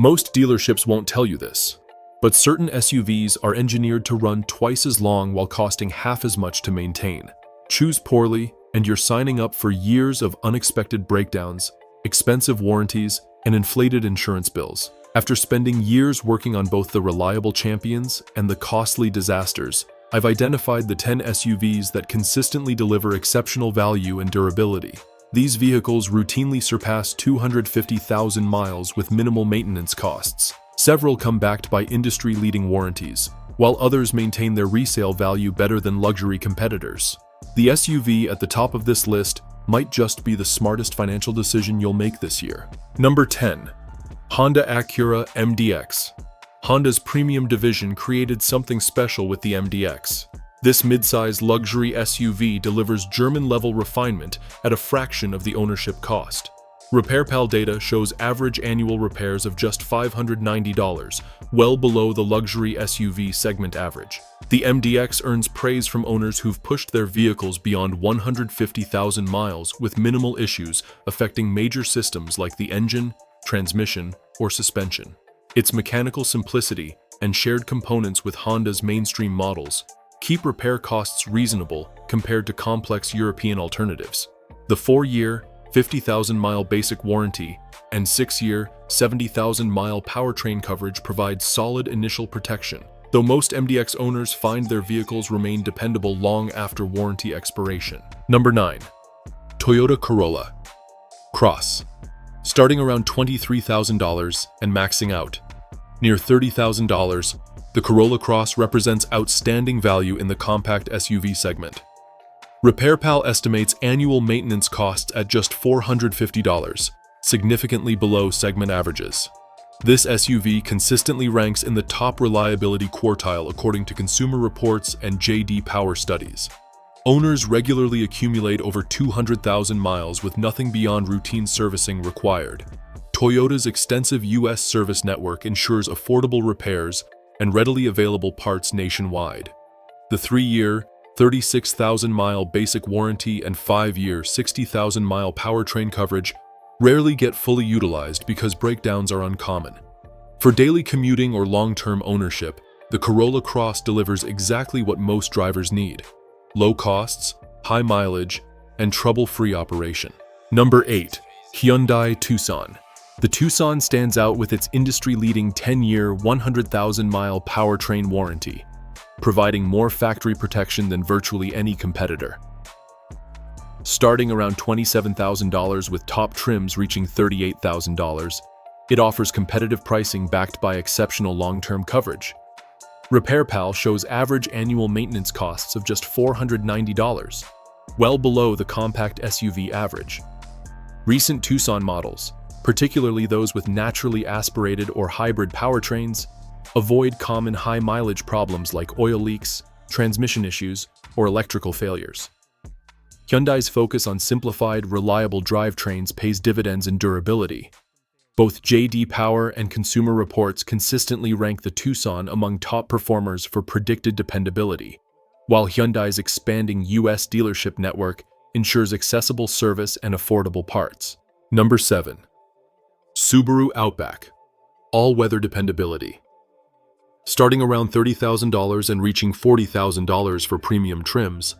Most dealerships won't tell you this, but certain SUVs are engineered to run twice as long while costing half as much to maintain. Choose poorly, and you're signing up for years of unexpected breakdowns, expensive warranties, and inflated insurance bills. After spending years working on both the reliable champions and the costly disasters, I've identified the 10 SUVs that consistently deliver exceptional value and durability. These vehicles routinely surpass 250,000 miles with minimal maintenance costs. Several come backed by industry-leading warranties, while others maintain their resale value better than luxury competitors. The SUV at the top of this list might just be the smartest financial decision you'll make this year. Number 10. Honda Acura MDX. Honda's premium division created something special with the MDX. This mid-size luxury SUV delivers German-level refinement at a fraction of the ownership cost. RepairPal data shows average annual repairs of just $590, well below the luxury SUV segment average. The MDX earns praise from owners who've pushed their vehicles beyond 150,000 miles with minimal issues affecting major systems like the engine, transmission, or suspension. Its mechanical simplicity and shared components with Honda's mainstream models keep repair costs reasonable compared to complex European alternatives. The 4-year, 50,000-mile basic warranty and 6-year, 70,000-mile powertrain coverage provide solid initial protection, though most MDX owners find their vehicles remain dependable long after warranty expiration. Number 9. Toyota Corolla Cross. Starting around $23,000 and maxing out near $30,000, the Corolla Cross represents outstanding value in the compact SUV segment. RepairPal estimates annual maintenance costs at just $450, significantly below segment averages. This SUV consistently ranks in the top reliability quartile according to Consumer Reports and J.D. Power studies. Owners regularly accumulate over 200,000 miles with nothing beyond routine servicing required. Toyota's extensive U.S. service network ensures affordable repairs and readily available parts nationwide. The 3-year, 36,000-mile basic warranty and 5-year, 60,000-mile powertrain coverage rarely get fully utilized because breakdowns are uncommon. For daily commuting or long-term ownership, the Corolla Cross delivers exactly what most drivers need: low costs, high mileage, and trouble-free operation. Number 8. Hyundai Tucson. The Tucson stands out with its industry-leading 10-year, 100,000-mile powertrain warranty, providing more factory protection than virtually any competitor. Starting around $27,000 with top trims reaching $38,000, it offers competitive pricing backed by exceptional long-term coverage. RepairPal shows average annual maintenance costs of just $490, well below the compact SUV average. Recent Tucson models, particularly those with naturally aspirated or hybrid powertrains, avoid common high-mileage problems like oil leaks, transmission issues, or electrical failures. Hyundai's focus on simplified, reliable drivetrains pays dividends in durability. Both J.D. Power and Consumer Reports consistently rank the Tucson among top performers for predicted dependability, while Hyundai's expanding U.S. dealership network ensures accessible service and affordable parts. Number 7. Subaru Outback. All-weather dependability. Starting around $30,000 and reaching $40,000 for premium trims,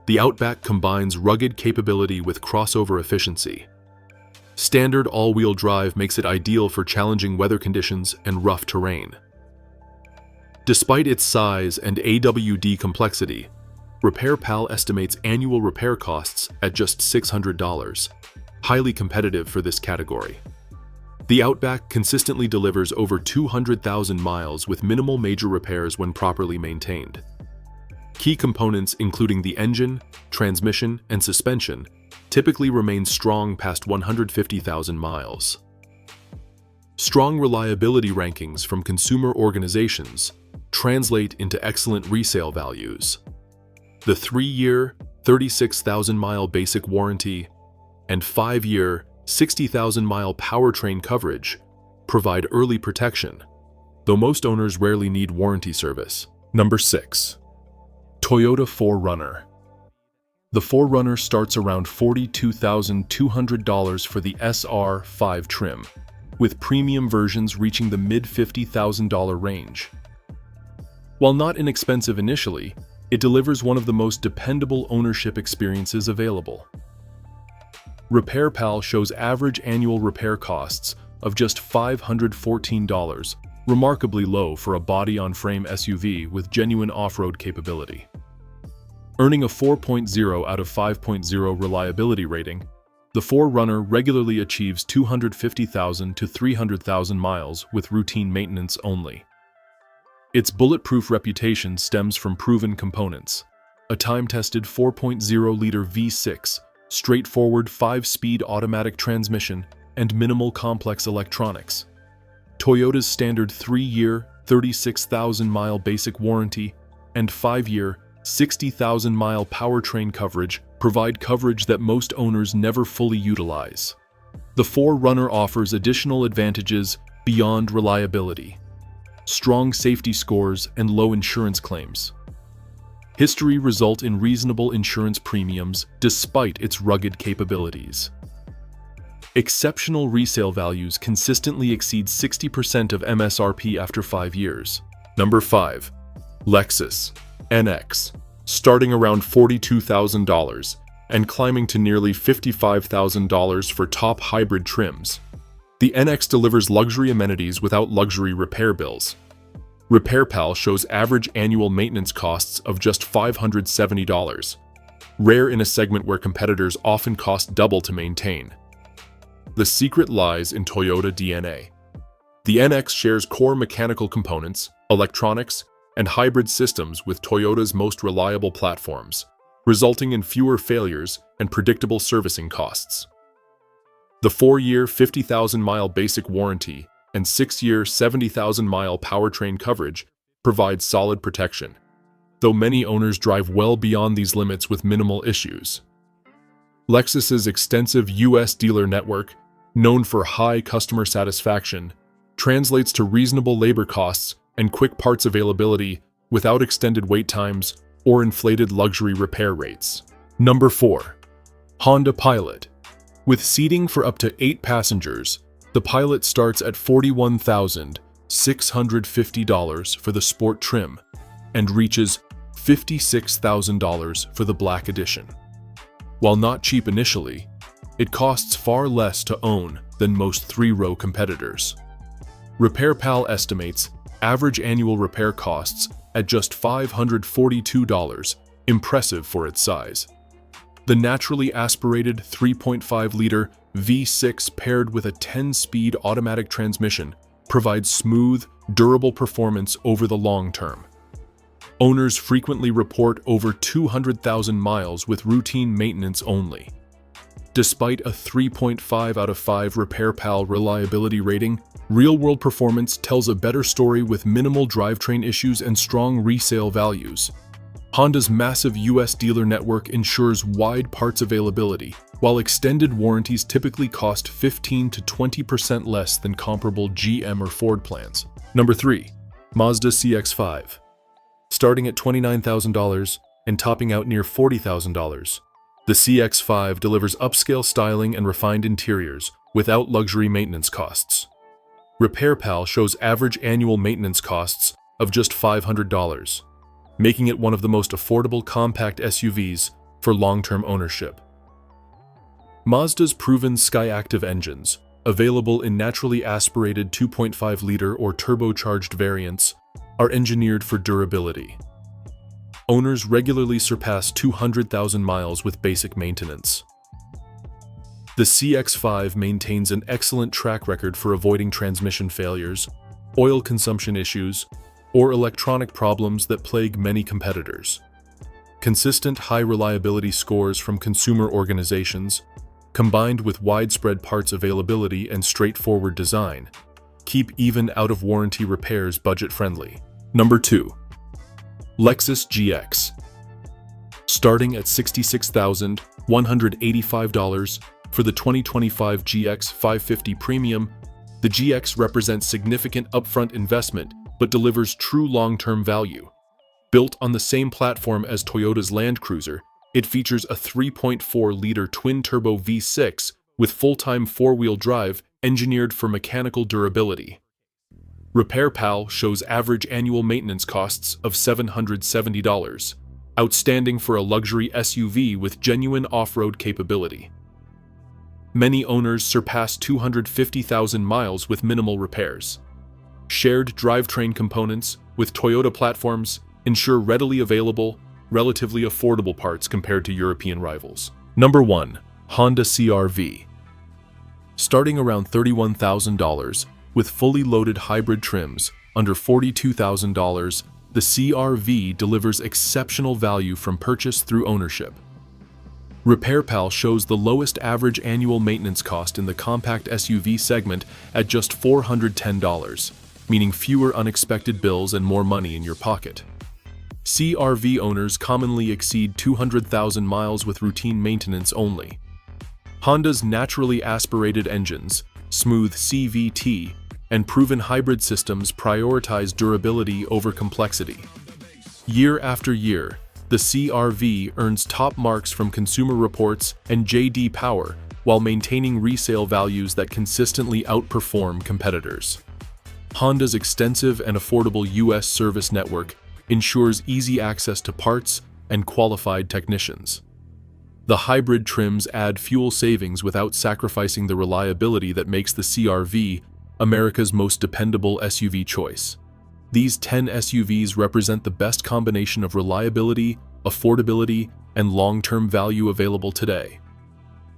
the Outback combines rugged capability with crossover efficiency. Standard all-wheel drive makes it ideal for challenging weather conditions and rough terrain. Despite its size and AWD complexity, RepairPal estimates annual repair costs at just $600, highly competitive for this category. The Outback consistently delivers over 200,000 miles with minimal major repairs when properly maintained. Key components including the engine, transmission, and suspension typically remain strong past 150,000 miles. Strong reliability rankings from consumer organizations translate into excellent resale values. The 3-year, 36,000-mile basic warranty and 5-year, 60,000-mile powertrain coverage provide early protection, though most owners rarely need warranty service. Number 6. Toyota 4Runner. The 4Runner starts around $42,200 for the SR5 trim, with premium versions reaching the mid-$50,000 range. While not inexpensive initially, it delivers one of the most dependable ownership experiences available. RepairPal shows average annual repair costs of just $514, remarkably low for a body-on-frame SUV with genuine off-road capability. Earning a 4.0 out of 5.0 reliability rating, the 4Runner regularly achieves 250,000 to 300,000 miles with routine maintenance only. Its bulletproof reputation stems from proven components: a time-tested 4.0-liter V6, straightforward 5-speed automatic transmission, and minimal complex electronics. Toyota's standard 3-year, 36,000-mile basic warranty and 5-year, 60,000-mile powertrain coverage provide coverage that most owners never fully utilize. The 4Runner offers additional advantages beyond reliability: strong safety scores and low insurance claims. History result in reasonable insurance premiums despite its rugged capabilities. Exceptional resale values consistently exceed 60% of MSRP after 5 years. Number 5. Lexus NX, starting around $42,000 and climbing to nearly $55,000 for top hybrid trims. The NX delivers luxury amenities without luxury repair bills. RepairPal shows average annual maintenance costs of just $570, rare in a segment where competitors often cost double to maintain. The secret lies in Toyota DNA. The NX shares core mechanical components, electronics, and hybrid systems with Toyota's most reliable platforms, resulting in fewer failures and predictable servicing costs. The 4-year, 50,000-mile basic warranty and 6-year, 70,000-mile powertrain coverage provide solid protection, though many owners drive well beyond these limits with minimal issues. Lexus's extensive U.S. dealer network, known for high customer satisfaction, translates to reasonable labor costs and quick parts availability without extended wait times or inflated luxury repair rates. Number 4. Honda Pilot. With seating for up to 8 passengers, the Pilot starts at $41,650 for the Sport trim and reaches $56,000 for the Black Edition. While not cheap initially, it costs far less to own than most 3-row competitors. RepairPal estimates average annual repair costs at just $542, impressive for its size. The naturally aspirated 3.5-liter V6 paired with a 10-speed automatic transmission provides smooth, durable performance over the long term. Owners frequently report over 200,000 miles with routine maintenance only. Despite a 3.5 out of 5 RepairPal reliability rating, real-world performance tells a better story with minimal drivetrain issues and strong resale values. Honda's massive U.S. dealer network ensures wide parts availability, while extended warranties typically cost 15 to 20% less than comparable GM or Ford plans. Number 3. Mazda CX-5. Starting at $29,000 and topping out near $40,000, the CX-5 delivers upscale styling and refined interiors without luxury maintenance costs. RepairPal shows average annual maintenance costs of just $500, making it one of the most affordable compact SUVs for long-term ownership. Mazda's proven Skyactiv engines, available in naturally aspirated 2.5-liter or turbocharged variants, are engineered for durability. Owners regularly surpass 200,000 miles with basic maintenance. The CX-5 maintains an excellent track record for avoiding transmission failures, oil consumption issues, or electronic problems that plague many competitors. Consistent high reliability scores from consumer organizations, combined with widespread parts availability and straightforward design, keep even out-of-warranty repairs budget-friendly. Number 2. Lexus GX. Starting at $66,185 for the 2025 GX 550 Premium, the GX represents significant upfront investment but delivers true long-term value. Built on the same platform as Toyota's Land Cruiser, it features a 3.4-liter twin-turbo V6 with full-time 4-wheel drive engineered for mechanical durability. RepairPal shows average annual maintenance costs of $770, outstanding for a luxury SUV with genuine off-road capability. Many owners surpass 250,000 miles with minimal repairs. Shared drivetrain components with Toyota platforms ensure readily available, relatively affordable parts compared to European rivals. Number 1. Honda CR-V. Starting around $31,000, with fully loaded hybrid trims under $42,000, the CR-V delivers exceptional value from purchase through ownership. RepairPal shows the lowest average annual maintenance cost in the compact SUV segment at just $410, meaning fewer unexpected bills and more money in your pocket. CR-V owners commonly exceed 200,000 miles with routine maintenance only. Honda's naturally aspirated engines, smooth CVT, and proven hybrid systems prioritize durability over complexity. Year after year, the CR-V earns top marks from Consumer Reports and J.D. Power while maintaining resale values that consistently outperform competitors. Honda's extensive and affordable U.S. service network ensures easy access to parts and qualified technicians. The hybrid trims add fuel savings without sacrificing the reliability that makes the CR-V America's most dependable SUV choice. These 10 SUVs represent the best combination of reliability, affordability, and long-term value available today.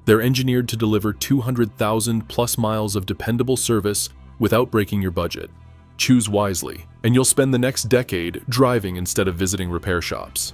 They're engineered to deliver 200,000+ miles of dependable service without breaking your budget. Choose wisely, and you'll spend the next decade driving instead of visiting repair shops.